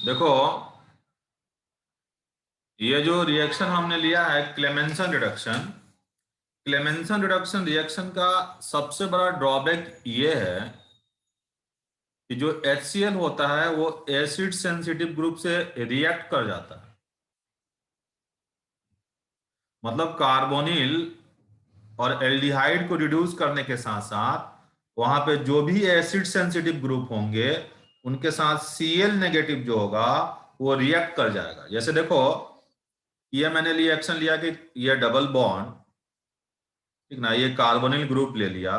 देखो, ये जो रिएक्शन हमने लिया है Clemmensen reduction, Clemmensen reduction reaction का सबसे बड़ा ड्रॉबैक ये है कि जो HCl होता है वो एसिड सेंसिटिव ग्रुप से रिएक्ट कर जाता है। मतलब कार्बोनिल और एल्डिहाइड को रिड्यूस करने के साथ साथ वहां पे जो भी एसिड सेंसिटिव ग्रुप होंगे उनके साथ Cl नेगेटिव जो होगा वो रिएक्ट कर जाएगा। जैसे देखो, ये मैंने रिएक्शन लिया कि ये डबल बॉन्ड, ठीक ना, ये कार्बोनिल ग्रुप ले लिया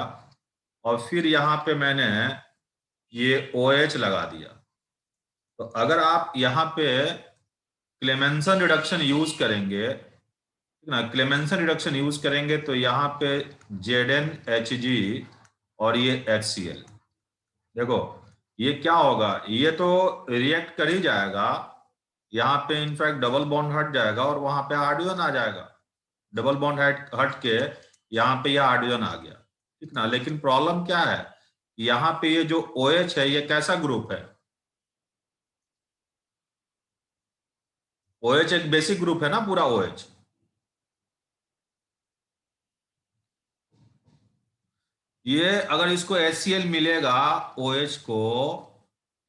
और फिर यहाँ पे मैंने ये OH लगा दिया। तो अगर आप यहाँ पे क्लेमेंसन रिडक्शन यूज करेंगे, ठीक ना, क्लेमेंसन रिडक्शन यूज करेंगे तो यहाँ पे ZnHg और ये HCl, देखो ये क्या होगा, ये तो रिएक्ट कर ही जाएगा। यहाँ पे इनफैक्ट डबल बॉन्ड हट जाएगा और वहां पे हाइड्रोजन आ जाएगा। डबल बॉन्ड हट के यहाँ पे ये हाइड्रोजन आ गया, ठीक ना। लेकिन प्रॉब्लम क्या है, यहाँ पे ये जो OH है ये कैसा ग्रुप है? OH एक बेसिक ग्रुप है ना, पूरा OH। ये अगर इसको HCl मिलेगा OH को,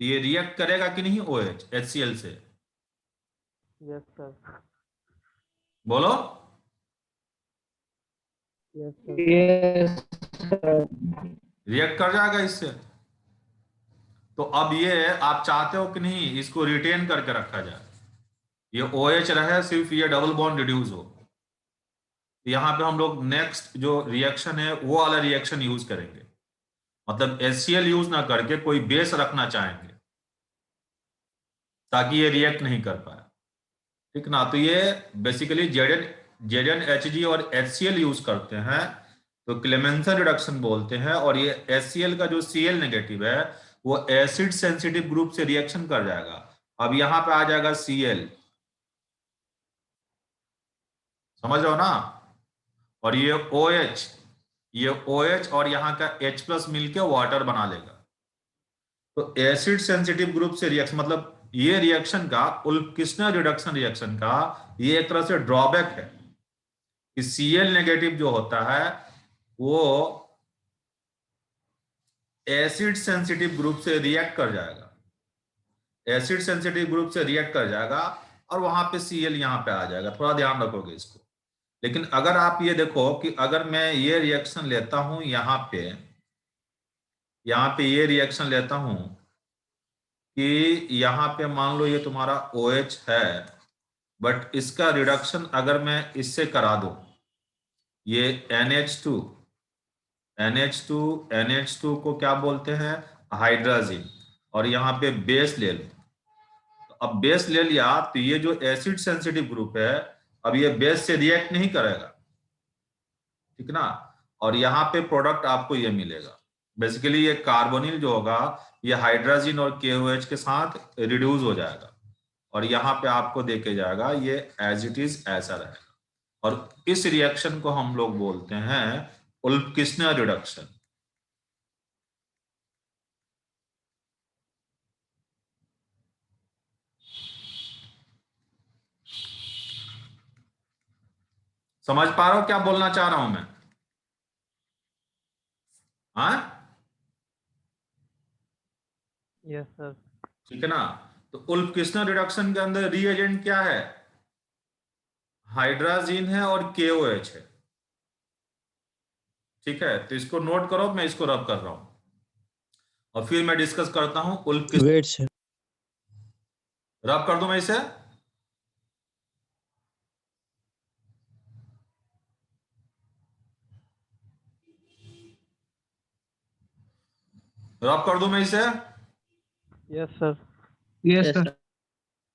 तो ये रिएक्ट करेगा कि नहीं OH HCl से? Yes sir. बोलो। Yes sir. रिएक्ट कर जाएगा इससे। तो अब ये आप चाहते हो कि नहीं इसको रिटेन करके रखा जाए, ये OH रहे, सिर्फ ये डबल बॉन्ड रिड्यूस हो। यहाँ पे हम लोग नेक्स्ट जो रिएक्शन है वो वाला रिएक्शन यूज करेंगे। मतलब HCl यूज ना करके कोई बेस रखना चाहेंगे ताकि ये रिएक्ट नहीं कर पाए, ठीक ना। तो ये बेसिकली ZnHg और HCl यूज करते हैं, तो क्लेमेंसन रिडक्शन बोलते हैं। और ये HCl का जो Cl नेगेटिव है वो एसिड सेंसिटिव ग्रुप से रिएक्शन कर जाएगा। अब यहाँ पे आ जाएगा Cl, समझ रहे हो ना। और ये OH और यहाँ का H प्लस मिलके वाटर बना लेगा। तो एसिड सेंसिटिव ग्रुप से रिएक्शन, मतलब ये रिएक्शन का, उल्फकिस्टनर रिडक्शन रिएक्शन का ये एक तरह से ड्रॉबैक है कि Cl नेगेटिव जो होता है वो एसिड सेंसिटिव ग्रुप से रिएक्ट कर जाएगा, एसिड सेंसिटिव ग्रुप से रिएक्ट कर जाएगा और वहां पे Cl यहाँ पे आ जाएगा। थोड़ा ध्यान रखोगे इसको। लेकिन अगर आप ये देखो कि अगर मैं ये रिएक्शन लेता हूं यहाँ पे ये रिएक्शन लेता हूं कि यहाँ पे मान लो ये तुम्हारा OH है, बट इसका रिडक्शन अगर मैं इससे करा दूं, ये NH2 NH2 को क्या बोलते हैं, हाइड्राजिन, और यहाँ पे बेस ले लो। तो अब बेस ले लिया तो ये जो एसिड सेंसिटिव ग्रुप है अब ये बेस से रिएक्ट नहीं करेगा, ठीक ना। और यहाँ पे प्रोडक्ट आपको ये मिलेगा। बेसिकली ये कार्बोनिल जो होगा ये हाइड्रोजन और KOH के साथ रिड्यूस हो जाएगा और यहाँ पे आपको देके जाएगा ये एज इट इज ऐसा रहेगा। और इस रिएक्शन को हम लोग बोलते हैं उल्फकिस्टनर रिडक्शन। समझ पा रहे हो क्या बोलना चाह रहा हूं मैं? हाँ, यस सर। ठीक है ना। तो उल्फकिस्टनर रिडक्शन के अंदर रिएजेंट क्या है, हाइड्राजीन है और KOH है, ठीक है। तो इसको नोट करो, मैं इसको रब कर रहा हूं और फिर मैं डिस्कस करता हूं उल्फकिस्टनर। Wait sir. रब कर दूं मैं इसे? रब कर दूं मैं इसे? Yes sir. Yes sir.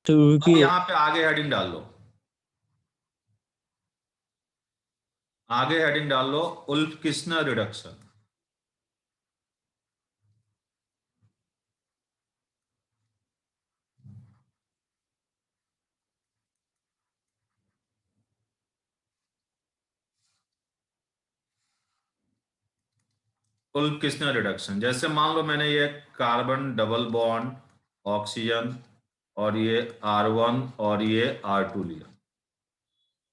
तो अब रुकिए। यहाँ पे आगे हेडिंग डाल लो, आगे हेडिंग डाल लो उल्फकिस्टनर रिडक्शन। उल्फकिस्टनर रिडक्शन, जैसे मान लो मैंने ये कार्बन डबल बॉन्ड ऑक्सीजन और ये R1 और ये R2 लिया,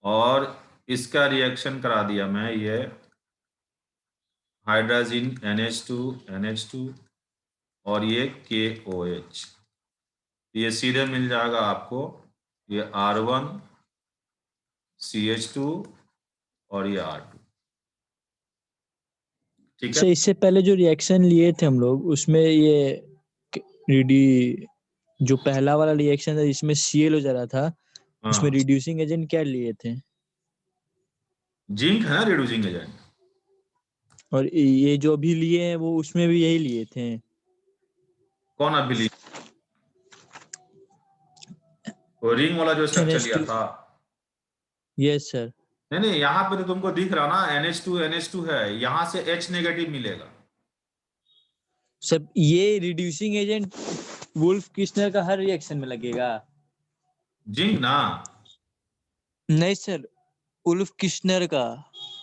और इसका रिएक्शन करा दिया मैं, ये हाइड्रोजन NH2 और ये KOH। ये सीधे मिल जाएगा आपको, ये R1 CH2 और ये R2। ठीक है, इससे पहले जो रिएक्शन लिए थे हम लोग, उसमें ये रेडी जो पहला वाला रिएक्शन था जिसमें Cl हो जा रहा था, उसमें हाँ, रिड्यूसिंग एजेंट क्या लिए थे? जिंक है ना रिड्यूसिंग एजेंट। और ये जो अभी लिए हैं वो उसमें भी यही लिए थे? कौन अभी ली? वो रिंग वाला जो स्ट्रक्चर लिया NH2। था? Yes sir. नहीं नहीं, यहाँ पे तो तुमको दिख रहा ना NH2 है, यहाँ से H नेगेटिव मिलेगा। सब ये रिड्यूसिंग एजेंट वुल्फ किस्नर का हर रिएक्शन में लगेगा? जिंक ना, नहीं सर, वुल्फ किस्नर का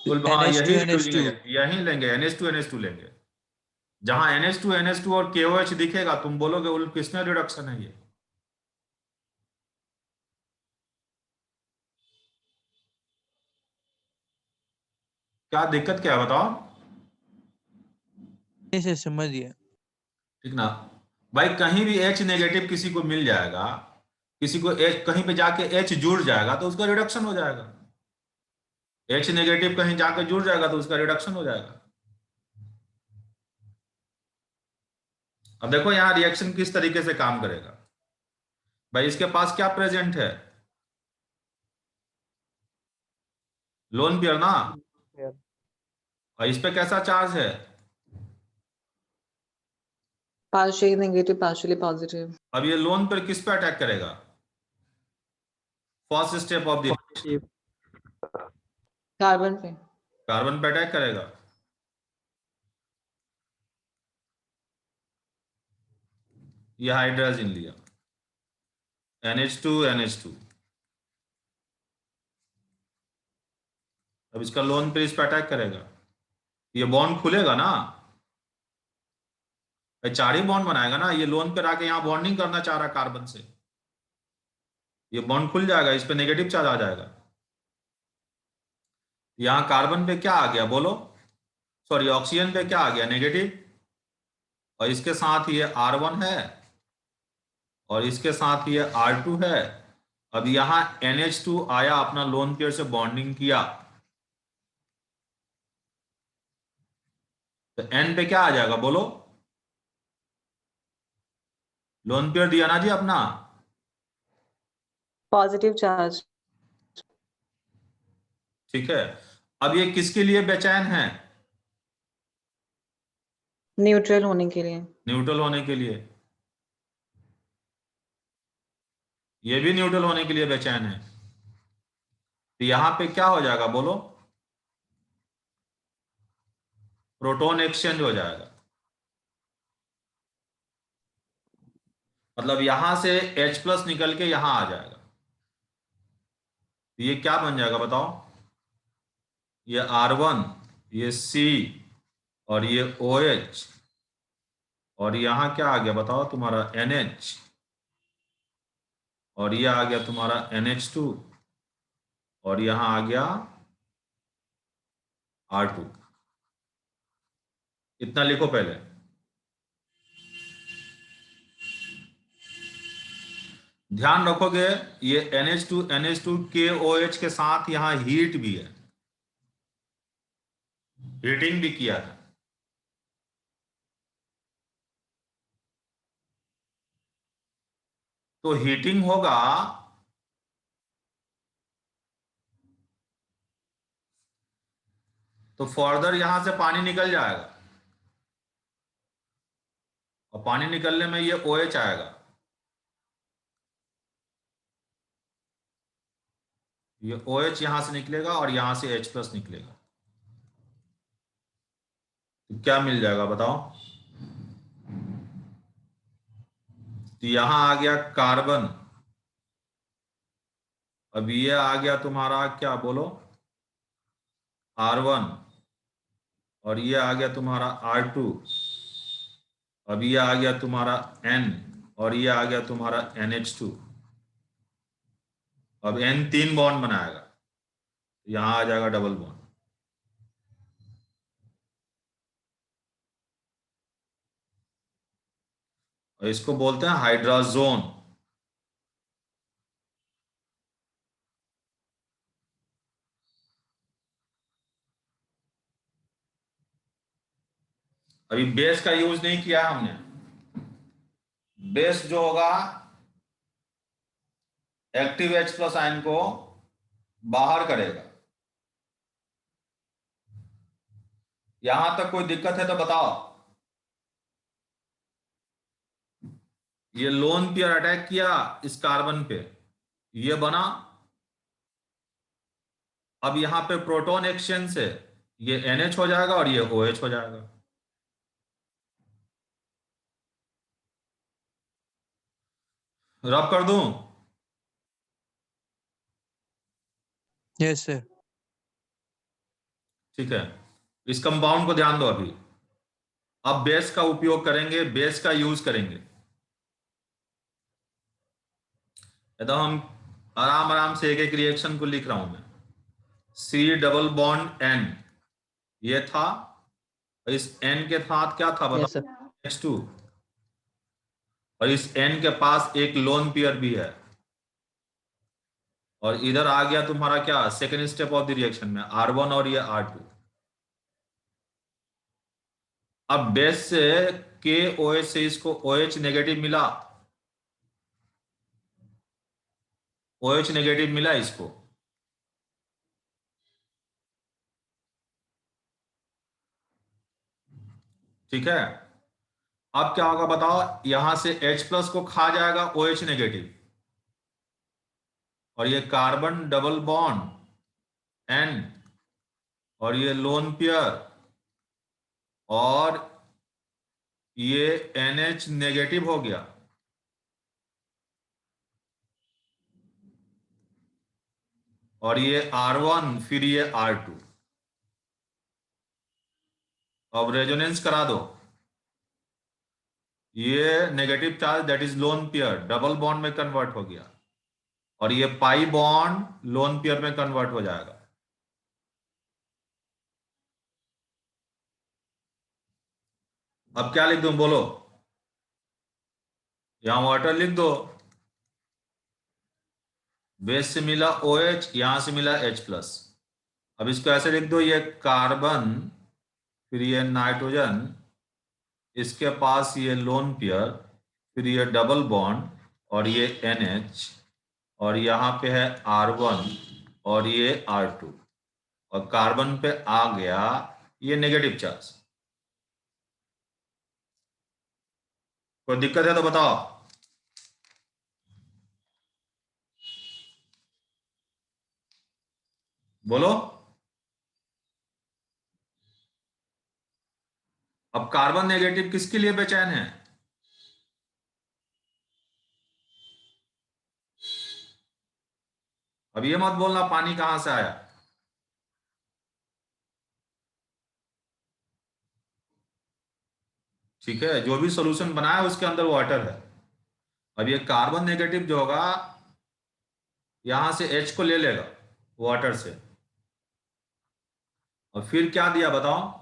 हाँ यही NH2 रिड्यूसिंग NH2। एजेंट, यही लेंगे, NH2 लेंगे। जहां NH2 और KOH दिखेगा तुम बोलोगे उल्फ किस्नर रिडक्शन है ये। क्या दिक्कत क्या है बताओ? ऐसे समझिए। ठीक ना भाई, कहीं भी H नेगेटिव किसी को मिल जाएगा, किसी को H कहीं पे जाके H जुड़ जाएगा तो उसका रिडक्शन हो जाएगा। H नेगेटिव कहीं जाके जुड़ जाएगा तो उसका रिडक्शन हो जाएगा। अब देखो यहाँ रिएक्शन किस तरीके से काम करेगा। भाई इसके पास क्या प्रेजेंट है? लोन पेयर ना, पेयर। और इस पे कैसा चार्ज है? Partially negative, partially positive. अब ये लोन पेयर किस पे अटैक करेगा? First step of the positive. Carbon पे. कार्बन पे अटैक करेगा। ये हाइड्रोजन लिया NH2 अब इसका लोन पे इस पे अटैक करेगा, ये बॉन्ड खुलेगा ना, भाई चार ही बॉन्ड बनाएगा ना। ये लोन पे आके यहाँ बॉन्डिंग करना चाह रहा है कार्बन से, ये बॉन्ड खुल जाएगा, इस पे नेगेटिव चार्ज आ जाएगा। यहाँ कार्बन पे क्या आ गया बोलो, सॉरी ऑक्सीजन पे क्या आ गया? नेगेटिव। और इसके साथ ये R1 है और इसके साथ ये R2 है। अब यहाँ NH2 आया, अपना लोन पेयर से बॉन्डिंग किया, तो N पे क्या आ जाएगा बोलो? लोन पेयर दिया ना जी अपना, Positive charge. ठीक है। अब ये किसके लिए बेचैन है? Neutral होने के लिए. न्यूट्रल होने के लिए। ये भी न्यूट्रल होने के लिए बेचैन है। तो यहां पे क्या हो जाएगा बोलो? प्रोटॉन एक्सचेंज हो जाएगा। मतलब यहां से H+ निकल के यहां आ जाएगा। तो ये क्या बन जाएगा बताओ? ये R1, ये C और ये OH, और यहां क्या आ गया बताओ तुम्हारा NH, और ये आ गया तुम्हारा NH2, और यहां आ गया R2। इतना लिखो पहले। ध्यान रखोगे ये NH2 KOH के साथ यहां हीट भी है, हीटिंग भी किया है। तो हीटिंग होगा तो फर्दर यहां से पानी निकल जाएगा, और पानी निकलने में ये OH आएगा, ये OH यहां से निकलेगा और यहां से H+ निकलेगा। तो क्या मिल जाएगा बताओ? तो यहां आ गया कार्बन, अब ये आ गया तुम्हारा क्या बोलो? R1, और ये आ गया तुम्हारा R2, अब ये आ गया तुम्हारा N, और ये आ गया तुम्हारा NH2। अब N 3 बॉन्ड बनाएगा, यहां आ जाएगा डबल बॉन्ड। और इसको बोलते हैं हाइड्राजोन। अभी बेस का यूज नहीं किया हमने। बेस जो होगा एक्टिव H+ आयन को बाहर करेगा। यहां तक कोई दिक्कत है तो बताओ। ये लोन पेयर अटैक किया इस कार्बन पे, ये बना। अब यहां पे प्रोटॉन एक्सचेंज से ये NH हो जाएगा और ये OH हो जाएगा। रब कर दूं? Yes sir. ठीक है, इस कंपाउंड को ध्यान दो। अभी अब बेस का उपयोग करेंगे, बेस का यूज करेंगे। तो हम आराम आराम से एक एक रिएक्शन को लिख रहा हूं मैं। C डबल बॉन्ड N ये था, इस N के साथ क्या था यस बताओ? सर। H2। और इस N के पास एक लोन पेयर भी है। और इधर आ गया तुम्हारा क्या, second step of the reaction में R1 और ये R2। अब बेस से KOH से इसको OH नेगेटिव मिला, OH नेगेटिव मिला इसको। ठीक है, अब क्या होगा बताओ? यहां से H+ को खा जाएगा OH नेगेटिव, और ये कार्बन डबल बॉन्ड N और ये लोन पेयर और ये NH नेगेटिव हो गया। और ये R1 फिर ये R2। अब रेजोनेंस करा दो। ये negative charge that is lone pair double bond में कन्वर्ट हो गया, और ये पाई बॉन्ड लोन पेयर में कन्वर्ट हो जाएगा। अब क्या लिख दूं बोलो? यहां वाटर लिख दो। बेस से मिला OH, यहां से मिला H+। अब इसको ऐसे लिख दो, ये कार्बन फिर ये नाइट्रोजन, इसके पास ये लोन पेयर, फिर ये डबल बॉन्ड और ये NH, और यहाँ पे है R1 और ये R2, और कार्बन पे आ गया ये नेगेटिव चार्ज। कोई दिक्कत है तो बताओ। बोलो। अब कार्बन नेगेटिव किसके लिए बेचैन है? अब ये मत बोलना पानी कहां से आया। ठीक है, जो भी सॉल्यूशन बनाया उसके अंदर वाटर है। अब ये कार्बन नेगेटिव जो होगा यहां से H को ले लेगा वाटर से, और फिर क्या दिया बताओ?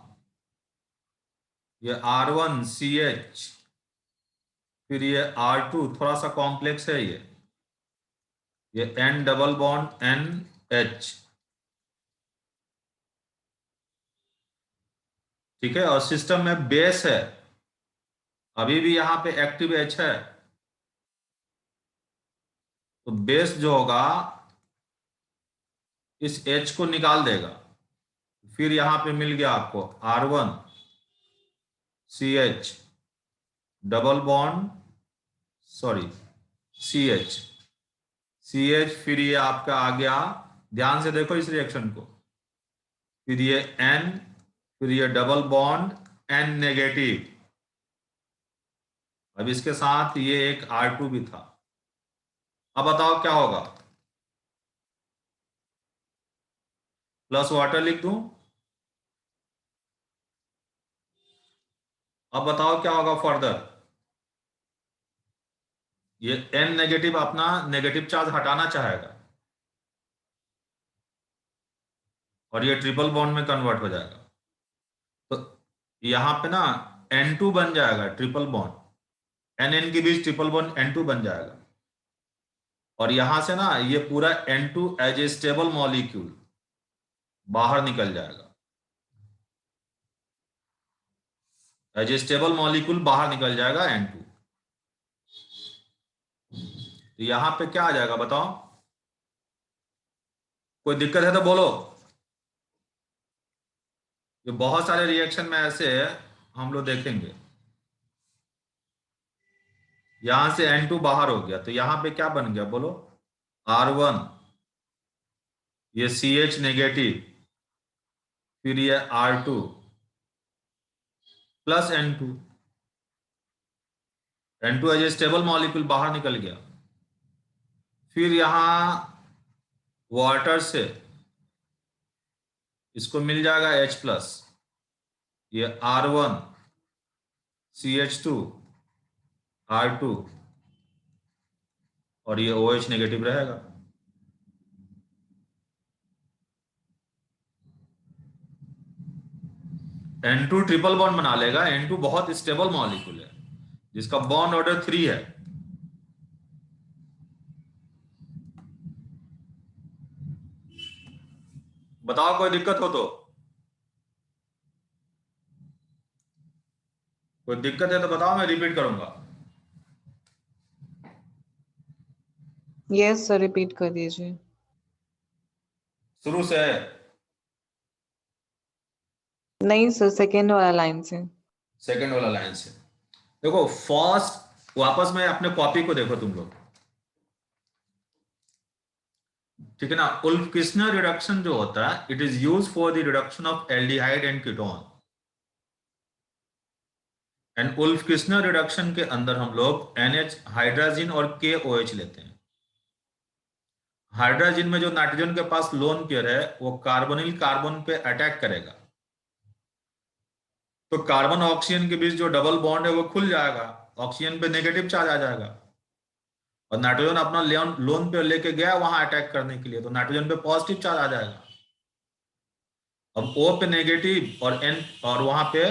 ये R1CH, फिर ये R2 थोड़ा सा कॉम्प्लेक्स है, ये N डबल बॉन्ड NH। ठीक है, और सिस्टम में बेस है, अभी भी यहां पे एक्टिव H है, तो बेस जो होगा इस H को निकाल देगा। फिर यहां पे मिल गया आपको R1CH double bond, sorry CH, फिर ये आपका आ गया, ध्यान से देखो इस रिएक्शन को, फिर ये N, फिर ये डबल बॉन्ड N नेगेटिव। अब इसके साथ ये एक R2 भी था। अब बताओ क्या होगा? प्लस वाटर लिख दूं? अब बताओ क्या होगा फर्दर? ये N नेगेटिव अपना नेगेटिव चार्ज हटाना चाहेगा और ये ट्रिपल बॉन्ड में कन्वर्ट हो जाएगा। तो यहां पे ना N2 बन जाएगा, ट्रिपल बॉन्ड, NN के बीच ट्रिपल बॉन्ड N2 बन जाएगा। और यहां से ना ये पूरा N2 as a stable molecule बाहर निकल जाएगा, एज ए स्टेबल मॉलिक्यूल बाहर निकल जाएगा N2। तो यहां पे क्या आ जाएगा बताओ? कोई दिक्कत है तो बोलो। ये बहुत सारे रिएक्शन में ऐसे हम लोग देखेंगे। यहां से N2 बाहर हो गया तो यहां पे क्या बन गया बोलो? R1, ये CH नेगेटिव, फिर ये R2 plus N2। N2 as a stable molecule बाहर निकल गया। फिर यहां वाटर से इसको मिल जाएगा H+, ये R1 CH2 R2 और ये OH नेगेटिव रहेगा। N2 ट्रिपल बॉन्ड बना लेगा। N2 बहुत स्टेबल मॉलिक्यूल है जिसका बॉन्ड ऑर्डर 3 है। बताओ कोई दिक्कत हो तो? कोई दिक्कत है तो बताओ, मैं रिपीट करूंगा। यस सर, रिपीट कर दीजिए। शुरू से नहीं सर, सेकेंड वाला लाइन से। सेकंड वाला लाइन से देखो। फर्स्ट वापस में अपने कॉपी को देखो तुम लोग, ठीक है ना? उल्फ-किस्नर रिडक्शन जो होता है, it is use for the reduction of aldehyde and ketone. And उल्फ-किस्नर reduction के अंदर हम लोग NH हाइड्रोजन और KOH लेते हैं। हाइड्रोजन में जो नाइट्रोजन के पास लोन पेयर है वो कार्बोनिल कार्बन पे अटैक करेगा, तो कार्बन ऑक्सीजन के बीच जो डबल बॉन्ड है वो खुल जाएगा, ऑक्सीजन पे नेगेटिव चार्ज आ जाएगा। और नाइट्रोजन अपना लोन पेयर लेके गया वहां अटैक करने के लिए, तो नाइट्रोजन पे पॉजिटिव चार्ज आ जाएगा। अब O पे नेगेटिव और वहां पे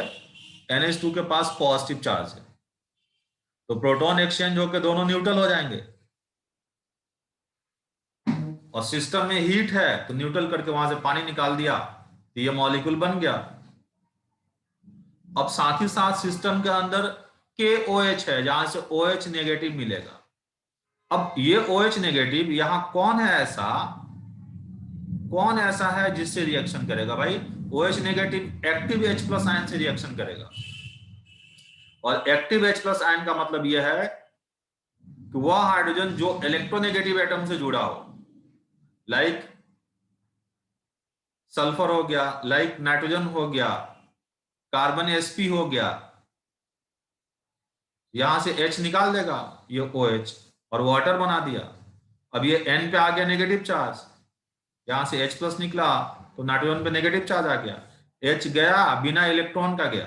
NH2 के पास पॉजिटिव चार्ज है, तो प्रोटॉन एक्सचेंज होकर दोनों न्यूट्रल हो जाएंगे। और सिस्टम में हीट है तो न्यूट्रल करके वहां से पानी निकाल दिया तो ये मॉलिक्यूल बन गया। अब साथ ही साथ सिस्टम के अंदर KOH है जहां से OH नेगेटिव मिलेगा। अब ये OH नेगेटिव यहां कौन ऐसा है जिससे रिएक्शन करेगा भाई? OH negative active H+ ion से रिएक्शन करेगा। और एक्टिव H+ आयन का मतलब यह है कि वह हाइड्रोजन जो इलेक्ट्रोनेगेटिव एटम से जुड़ा हो, लाइक सल्फर हो गया, लाइक नाइट्रोजन हो गया, कार्बन sp हो गया, यहां से H निकाल देगा ये OH और वाटर बना दिया। अब ये N पे आ गया नेगेटिव चार्ज, यहां से H+ निकला तो नाइट्रोजन पे नेगेटिव चार्ज आ गया। H गया बिना इलेक्ट्रॉन का गया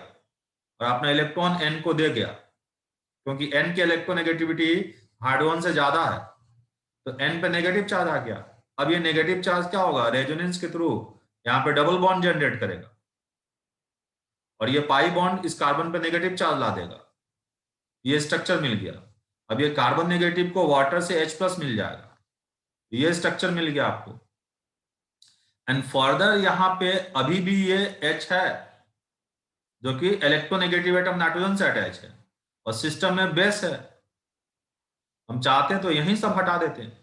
और अपना इलेक्ट्रॉन N को दे गया, क्योंकि N की इलेक्ट्रोनेगेटिविटी हाइड्रोजन से ज्यादा है, तो N पे नेगेटिव चार्ज आ गया। अब ये नेगेटिव चार्ज क्या होगा? रेजोनेंस के थ्रू यहाँ पे डबल बॉन्ड जनरेट करेगा और ये पाई बॉन्ड इस कार्बन पे नेगेटिव चार्ज ला देगा। ये स्ट्रक्चर मिल गया। अब ये कार्बन नेगेटिव को वाटर से H+ मिल जाएगा, ये स्ट्रक्चर मिल गया आपको। एंड फर्दर यहाँ पे अभी भी ये H है जो कि इलेक्ट्रोनेगेटिव एटम नाइट्रोजन से अटैच है और सिस्टम में बेस है। हम चाहते हैं तो यही सब हटा देते हैं,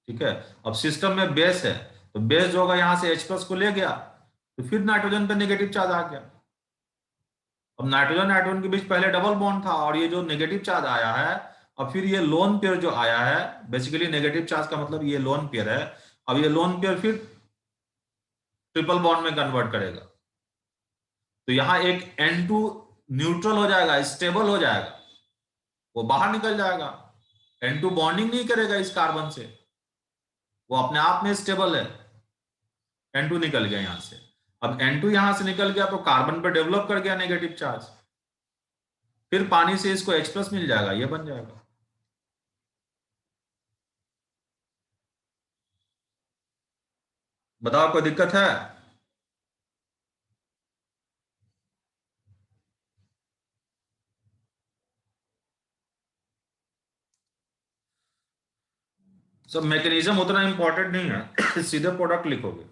ठीक है? अब सिस्टम में बेस है तो बेस जो होगा यहां से H+ को ले गया तो फिर नाइट्रोजन पे नेगेटिव चार्ज आ गया। अब नाइट्रोजन के बीच पहले डबल बॉन्ड था और ये जो नेगेटिव चार्ज आया है, अब फिर ये लोन पेयर जो आया है, बेसिकली नेगेटिव चार्ज का मतलब ये लोन पेयर है। अब ये लोन पेयर फिर ट्रिपल बॉन्ड में कन्वर्ट करेगा, तो यहां एक N2 न्यूट्रल हो जाएगा, स्टेबल हो जाएगा, वो बाहर निकल जाएगा। N2 बॉन्डिंग नहीं करेगा इस कार्बन से, वो अपने आप में स्टेबल है। N2 निकल गया यहां से। अब N2 यहां से निकल गया तो कार्बन पे डेवलप कर गया नेगेटिव चार्ज, फिर पानी से इसको H+ मिल जाएगा, ये बन जाएगा। बताओ कोई दिक्कत है? सब मैकेनिज्म उतना इंपॉर्टेंट नहीं है सीधे प्रोडक्ट लिखोगे।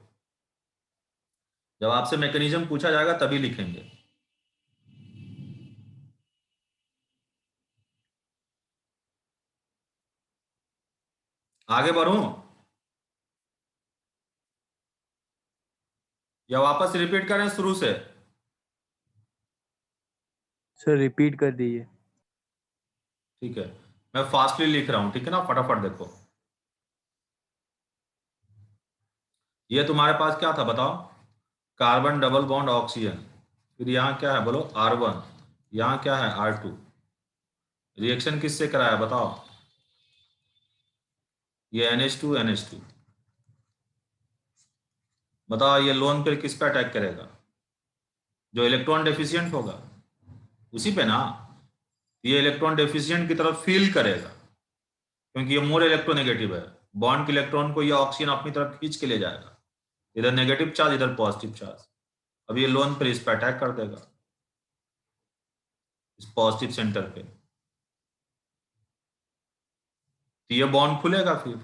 जब आपसे मैकेनिज्म पूछा जाएगा तभी लिखेंगे। आगे बढ़ूं या वापस रिपीट करें शुरू से? सर रिपीट कर दीजिए। ठीक है, मैं फास्टली लिख रहा हूं, ठीक है ना, फटाफट देखो। ये तुम्हारे पास क्या था बताओ? कार्बन डबल बॉन्ड ऑक्सीजन, फिर यहाँ क्या है बोलो? R1, यहाँ क्या है? R2। रिएक्शन किससे कराया बताओ? ये NH2 NH2। बताओ ये लोन पेयर किस पे अटैक करेगा? जो इलेक्ट्रॉन डेफिशिएंट होगा उसी पे ना। ये इलेक्ट्रॉन डेफिशिएंट की तरफ फील करेगा क्योंकि ये मोर इलेक्ट्रोनेगेटिव है। बॉन्ड के इलेक्ट्रॉन को ये ऑक्सीजन अपनी तरफ खींच के ले जाएगा, इधर नेगेटिव चार्ज इधर पॉजिटिव चार्ज। अब ये लोन पर इस पर अटैक कर देगा, इस पॉजिटिव सेंटर पे, तो ये बॉन्ड खुलेगा। फिर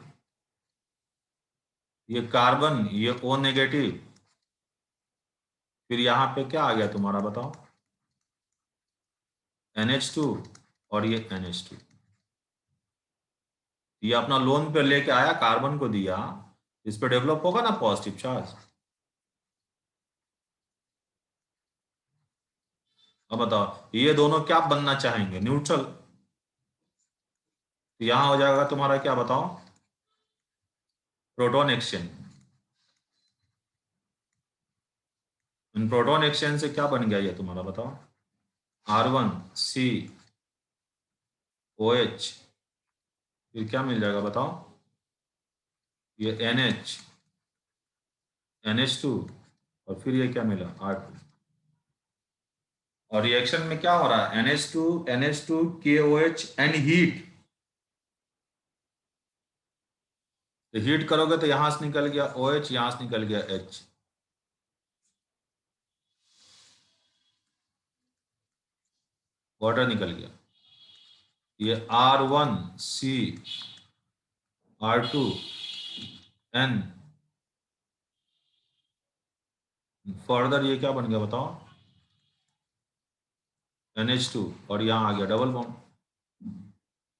ये कार्बन, ये O नेगेटिव, फिर यहाँ पे क्या आ गया तुम्हारा बताओ? NH2 और ये NH2। ये अपना लोन पे लेके आया, कार्बन को दिया, इस पे डेवलप होगा ना पॉजिटिव चार्ज। अब बताओ ये दोनों क्या बनना चाहेंगे? न्यूट्रल। तो यहां हो जाएगा तुम्हारा क्या बताओ? Proton exchange. इन प्रोटॉन एक्सचेंज से क्या बन गया ये तुम्हारा बताओ? R1COH, फिर क्या मिल जाएगा बताओ? ये NH2 और फिर ये क्या मिला? R2। और रिएक्शन में क्या हो रहा है? NH2 KOH and heat. तो हीट करोगे तो यहां से निकल गया OH, यहां से निकल गया H। वाटर निकल गया। ये R1C R2N, फर्दर ये क्या बन गया बताओ? NH2 और यहां आ गया डबल बॉन्ड।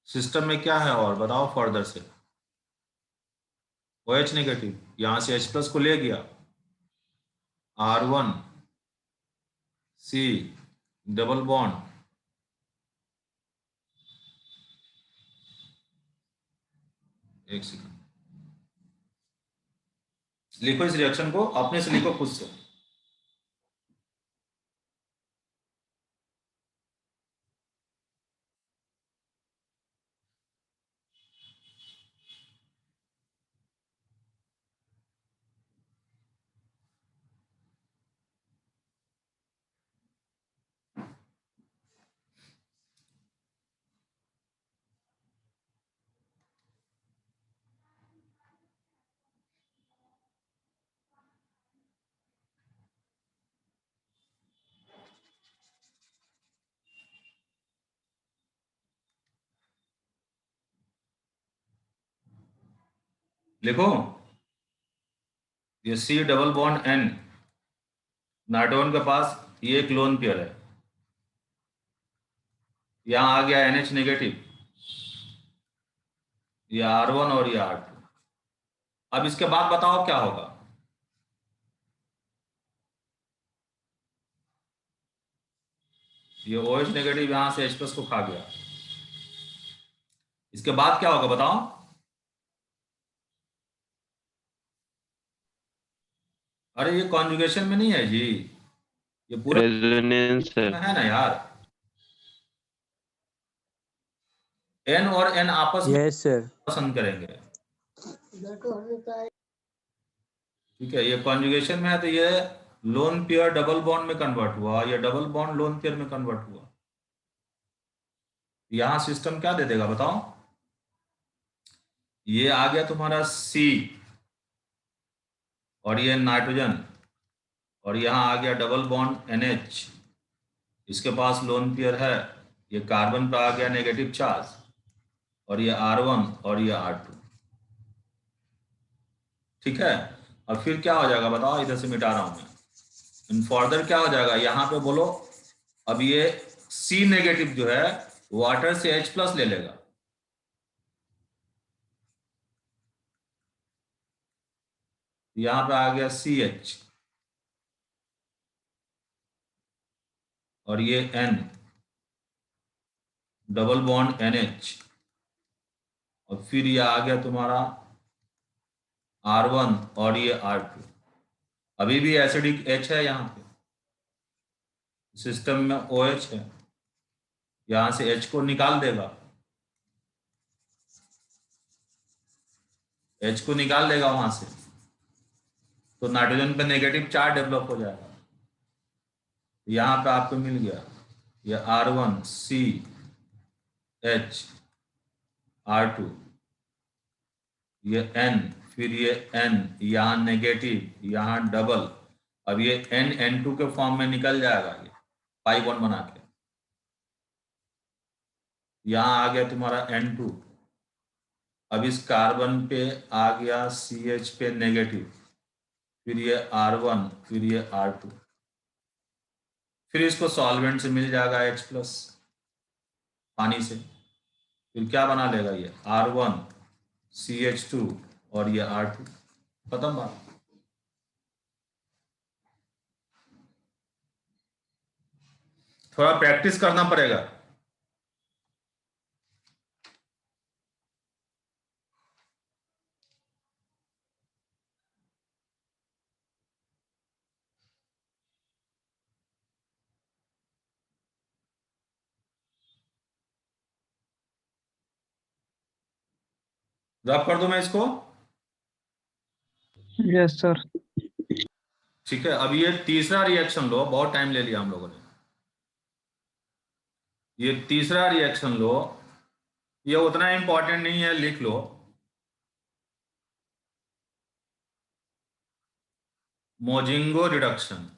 सिस्टम में क्या है और बताओ फर्दर से? OH नेगेटिव, यहां से H+ को ले गया, R1C डबल बॉन्ड, एक सेकंड लिखो इस रिएक्शन को, अपने से लिखो खुद से। लिखो ये C double bond N, nitrogen के पास ये एक लोन पेयर है, यहां आ गया NH नेगेटिव, ये R1 और ये R2। अब इसके बाद बताओ क्या होगा? ये OH नेगेटिव यहां से H+ को खा गया, इसके बाद क्या होगा बताओ? अरे ये कॉन्जुगेशन में नहीं है जी, ये पूरा रेजोनेंस है ना यार। N और N आपस में यस सर। पसंद करेंगे, ठीक है। ये कॉन्जुगेशन में है तो ये लोन पेयर डबल बॉन्ड में कन्वर्ट हुआ, ये डबल बॉन्ड लोन पेयर में कन्वर्ट हुआ। यहां सिस्टम क्या दे देगा बताओ? ये आ गया तुम्हारा C और ये नाइट्रोजन, और यहाँ आ गया डबल बॉन्ड NH, इसके पास लोन पेयर है, ये कार्बन पे आ गया नेगेटिव चार्ज, और ये R1 और ये R2। ठीक है, अब फिर क्या हो जाएगा बताओ? इधर से मिटा रहा हूं मैं। फर्दर क्या हो जाएगा यहाँ पे बोलो? अब ये C नेगेटिव जो है वाटर से H प्लस ले लेगा, यहाँ पे आ गया CH, और ये N डबल बॉन्ड NH, और फिर ये आ गया तुम्हारा R1 और ये R2। अभी भी एसिडिक H है, यहाँ पे सिस्टम में OH है, यहां से H को निकाल देगा, H को निकाल देगा वहां से, तो नाइट्रोजन पे नेगेटिव चार्ज डेवलप हो जाएगा। यहाँ पे आपको मिल गया ये R1 CH R2, ये N, फिर ये N, यहाँ नेगेटिव, यहाँ डबल, अब ये N N2 के फॉर्म में निकल जाएगा, ये पाई बॉन्ड बना के। यहाँ आ गया तुम्हारा N2, अब इस कार्बन पे आ गया CH पे नेगेटिव, फिर ये R1, फिर ये R2, फिर इसको सॉल्वेंट से मिल जाएगा H प्लस पानी से, फिर क्या बना लेगा ये R1 CH2 और ये R2, खत्म बात। थोड़ा प्रैक्टिस करना पड़ेगा। रब कर दूं मैं इसको? Yes sir. ठीक है, अब ये तीसरा रिएक्शन लो, बहुत टाइम ले लिया हम लोगों ने। ये तीसरा रिएक्शन लो, ये उतना इंपॉर्टेंट नहीं है, लिख लो। मोजिंगो रिडक्शन।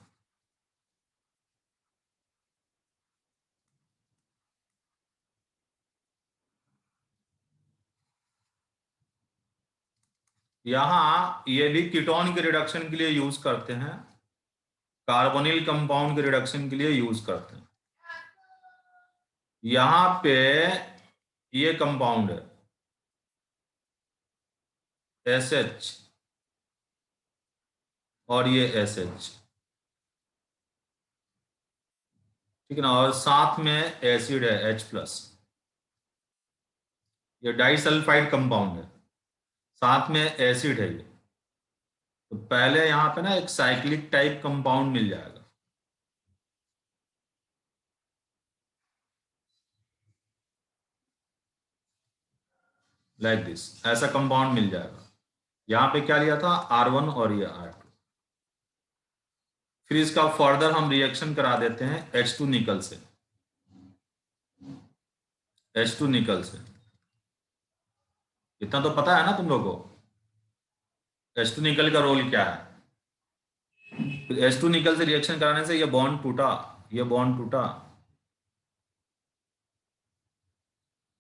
यहां ये भी कीटोन के रिडक्शन के लिए यूज करते हैं, कार्बोनिल कंपाउंड के रिडक्शन के लिए यूज करते हैं। यहां पे ये कंपाउंड है SH और ये SH, ठीक है ना, और साथ में एसिड है H प्लस, ये डाइसल्फाइड कंपाउंड है, साथ में एसिड है ये। तो पहले यहां पे ना एक साइक्लिक टाइप कंपाउंड मिल जाएगा, लाइक दिस, ऐसा कंपाउंड मिल जाएगा। यहां पे क्या लिया था? R1 और ये R2। फिर इसका फर्दर हम रिएक्शन करा देते हैं H2 निकल से, H2 निकल से। इतना तो पता है ना तुम लोगों को H2 निकल का रोल क्या है? H2 निकल से रिएक्शन कराने से ये बॉन्ड टूटा, ये बॉन्ड टूटा,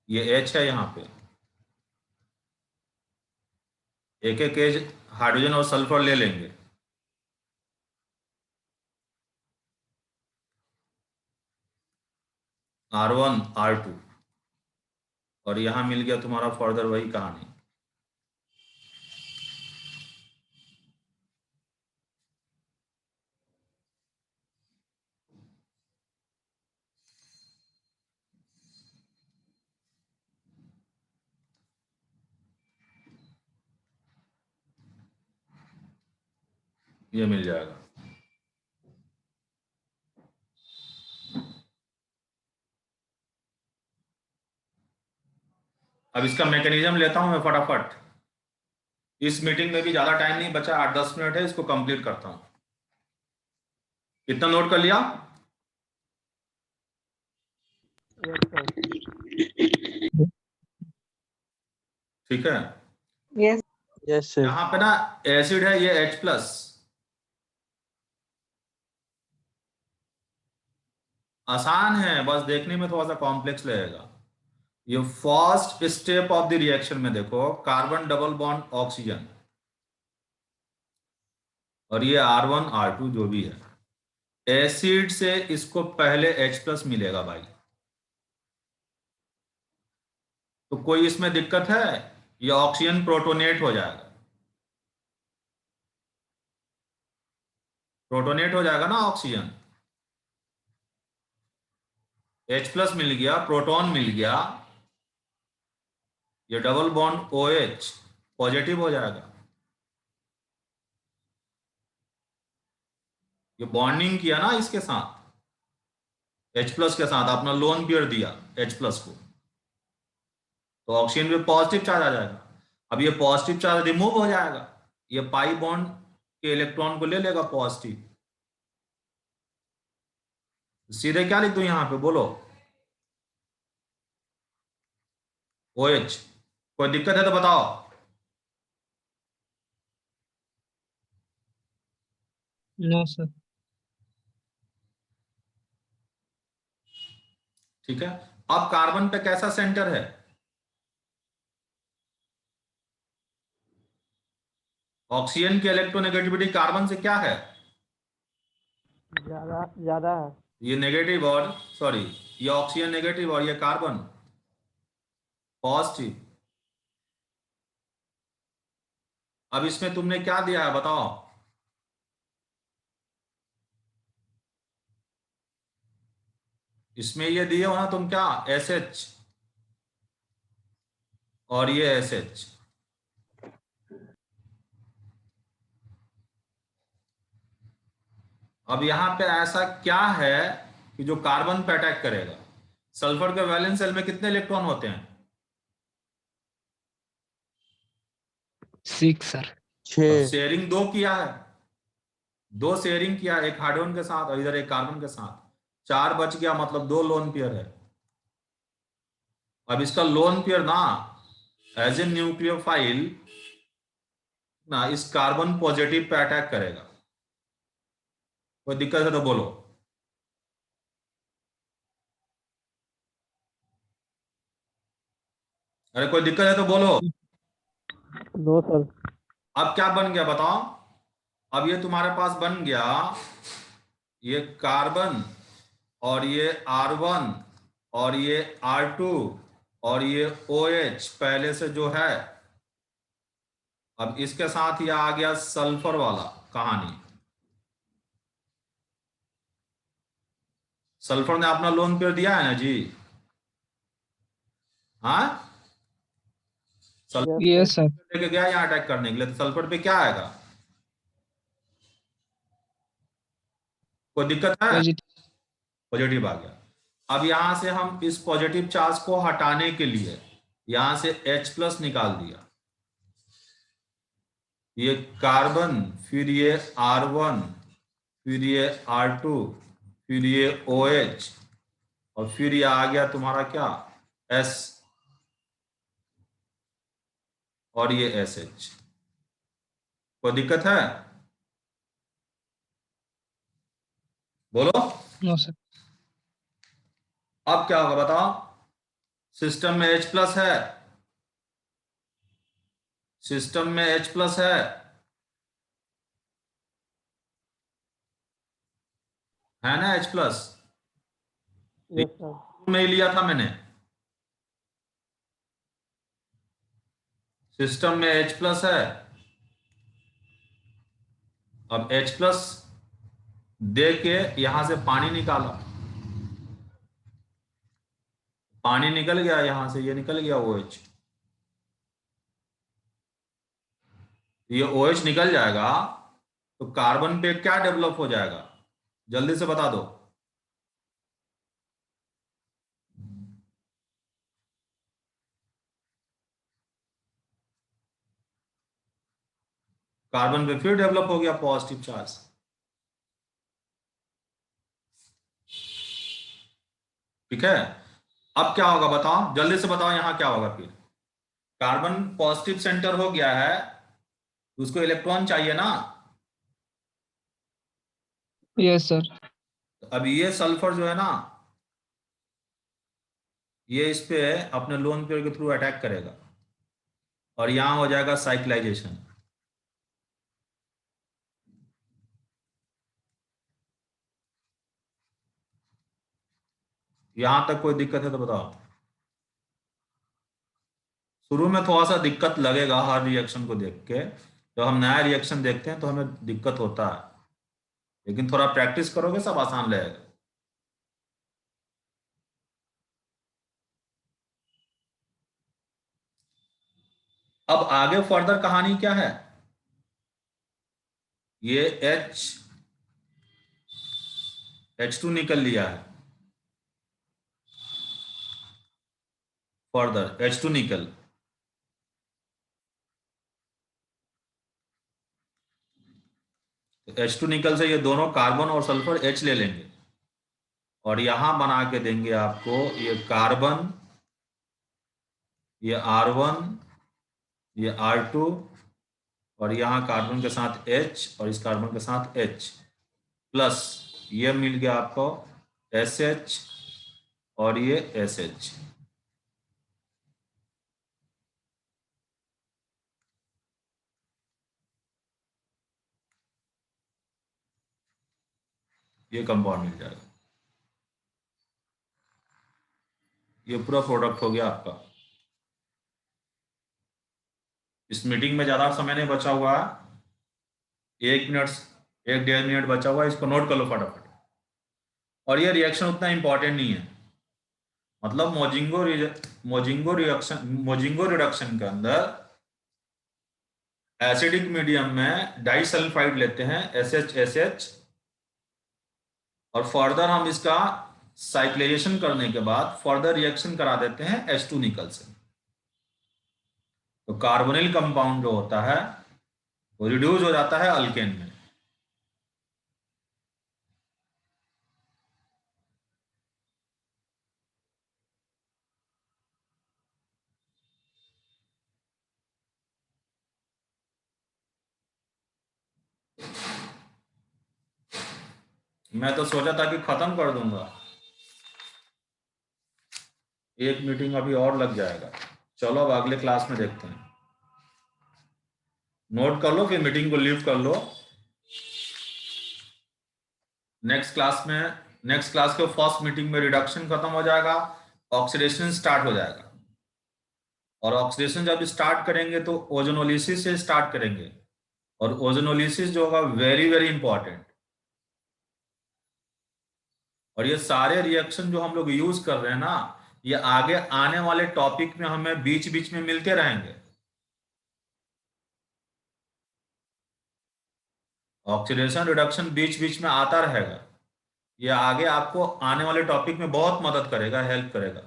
ये H है, यहाँ पे एक एक H हाइड्रोजन और सल्फर ले लेंगे, R1 R2, और यहां मिल गया तुम्हारा फर्दर वही कहानी। ये मिल जाएगा। अब इसका मैकेनिज्म लेता हूं मैं फटाफट, इस मीटिंग में भी ज्यादा टाइम नहीं बचा, 8-10 मिनट है, इसको कंप्लीट करता हूं। इतना नोट कर लिया? Yes, sir. ठीक है, Yes. Yes sir. यहाँ पे ना एसिड है ये H+, आसान है, बस देखने में थोड़ा सा कॉम्प्लेक्स लगेगा। ये first step of the reaction में देखो, कार्बन डबल बॉन्ड ऑक्सीजन, और ये R1 R2 जो भी है, एसिड से इसको पहले H+ मिलेगा भाई। तो कोई इसमें दिक्कत है? ये ऑक्सीजन प्रोटोनेट हो जाएगा, प्रोटोनेट हो जाएगा ना ऑक्सीजन, H+ मिल गया, प्रोटॉन मिल गया, ये डबल बॉन्ड OH पॉजिटिव हो जाएगा। ये बॉन्डिंग किया ना इसके साथ, H+ के साथ अपना लोन पेयर दिया H+ को, तो ऑक्सीजन पे पॉजिटिव चार्ज आ जाएगा। अब ये पॉजिटिव चार्ज रिमूव हो जाएगा, ये पाई बॉन्ड के इलेक्ट्रॉन को ले लेगा पॉजिटिव। सीधे क्या लिख दूं यहां पे, बोलो? OH। कोई दिक्कत है तो बताओ। No sir. ठीक है, अब कार्बन पे कैसा सेंटर है? ऑक्सीजन की इलेक्ट्रोनेगेटिविटी कार्बन से क्या है? ज्यादा ज्यादा है। ये नेगेटिव और सॉरी, ये ऑक्सीजन नेगेटिव और ये कार्बन पॉजिटिव। अब इसमें तुमने क्या दिया है बताओ? इसमें ये दिए हो ना तुम, क्या SH और ये SH। अब यहां पे ऐसा क्या है कि जो कार्बन पे अटैक करेगा? सल्फर के वैलेंस शेल में कितने इलेक्ट्रॉन होते हैं? 6 सर। अब 6। शेयरिंग दो किया है, दो शेयरिंग किया, एक हाइड्रोजन के साथ और इधर एक कार्बन के साथ, 4 बच गया, मतलब 2 लोन पेयर है। अब इसका लोन पेयर ना एज ए न्यूक्लियोफाइल ना इस कार्बन पॉजिटिव पे अटैक करेगा। कोई दिक्कत है तो बोलो। अरे कोई दिक्कत है तो बोलो। No sir. अब क्या बन गया बताओ? अब ये तुम्हारे पास बन गया, ये कार्बन और ये R1 और ये R2 और ये OH पहले से जो है। अब इसके साथ ये आ गया सल्फर वाला कहानी। सल्फर ने अपना लोन पेयर दिया है ना जी? हाँ, सल्फर यस सर। लेके गया यहाँ अटैक करने के लिए, तो सल्फर पे क्या आएगा? कोई दिक्कत है? पॉजिटिव। पॉजिटिव आ गया। अब यहां से हम इस पॉजिटिव चार्ज को हटाने के लिए यहां से H+ निकाल दिया, ये कार्बन, फिर ये R1, फिर ये R2, फिर ये OH, और फिर ये आ गया तुम्हारा क्या, S, और ये SH। कोई दिक्कत है? बोलो। No sir. अब क्या होगा बताओ? सिस्टम में H+ सिस्टम में H+ है ना H+? Yes sir. में ही लिया था मैंने, सिस्टम में H+ है। अब H+ दे के यहां से पानी निकाला, पानी निकल गया यहां से, ये निकल गया OH। ये OH निकल जाएगा तो कार्बन पे क्या डेवलप हो जाएगा, जल्दी से बता दो। कार्बन पे फिर डेवलप हो गया पॉजिटिव चार्ज। ठीक है, अब क्या होगा बताओ, जल्दी से बताओ, यहां क्या होगा फिर? कार्बन पॉजिटिव सेंटर हो गया है, उसको इलेक्ट्रॉन चाहिए ना। Yes sir. अब ये सल्फर जो है ना, ये इस पे अपने लोन पेयर के थ्रू अटैक करेगा और यहां हो जाएगा साइक्लाइजेशन। यहां तक कोई दिक्कत है तो बताओ। शुरू में थोड़ा सा दिक्कत लगेगा हर रिएक्शन को देख के, जब हम नया रिएक्शन देखते हैं तो हमें दिक्कत होता है, लेकिन थोड़ा प्रैक्टिस करोगे सब आसान रहेगा। अब आगे फर्दर कहानी क्या है, ये H2 निकल लिया है, फर्दर H2 निकल, तो H2 निकल से ये दोनों कार्बन और सल्फर H ले लेंगे और यहां बना के देंगे आपको ये कार्बन, ये R1, ये R2, और यहाँ कार्बन के साथ H और इस कार्बन के साथ H प्लस ये मिल गया आपको SH और ये SH। ये कंपाउंड मिल जाएगा, ये पूरा प्रोडक्ट हो गया आपका। इस मीटिंग में ज्यादा समय नहीं बचा हुआ है, 1 मिनट 1-1.5 मिनट बचा हुआ है, इसको नोट कर लो फटाफट। और ये रिएक्शन उतना इंपॉर्टेंट नहीं है, मतलब मोजिंगो रिडक्शन के अंदर एसिडिक मीडियम में डाइसल्फाइड लेते हैं SHSH, और फर्दर हम इसका साइक्लाइजेशन करने के बाद फर्दर रिएक्शन करा देते हैं H2 निकल से। तो कार्बोनिल कंपाउंड जो होता है वो रिड्यूस हो जाता है अल्केन में। मैं तो सोचा था कि खत्म कर दूंगा, एक मीटिंग अभी और लग जाएगा। चलो अब अगले क्लास में देखते हैं, नोट कर लो फिर मीटिंग को लीव कर लो। नेक्स्ट क्लास के फर्स्ट मीटिंग में रिडक्शन खत्म हो जाएगा, ऑक्सीडेशन स्टार्ट हो जाएगा, और ऑक्सीडेशन जब स्टार्ट करेंगे तो ओजोनोलिसिस से स्टार्ट करेंगे, और ओजोनोलिसिस जो होगा वेरी वेरी इंपॉर्टेंट। और ये सारे रिएक्शन जो हम लोग यूज कर रहे हैं ना, ये आगे आने वाले टॉपिक में हमें बीच बीच में मिलते रहेंगे। ऑक्सीडेशन रिडक्शन बीच बीच में आता रहेगा, ये आगे आपको आने वाले टॉपिक में बहुत मदद करेगा, हेल्प करेगा।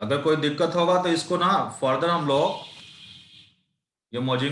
अगर कोई दिक्कत होगा तो इसको ना फर्दर हम लोग ये मौजूद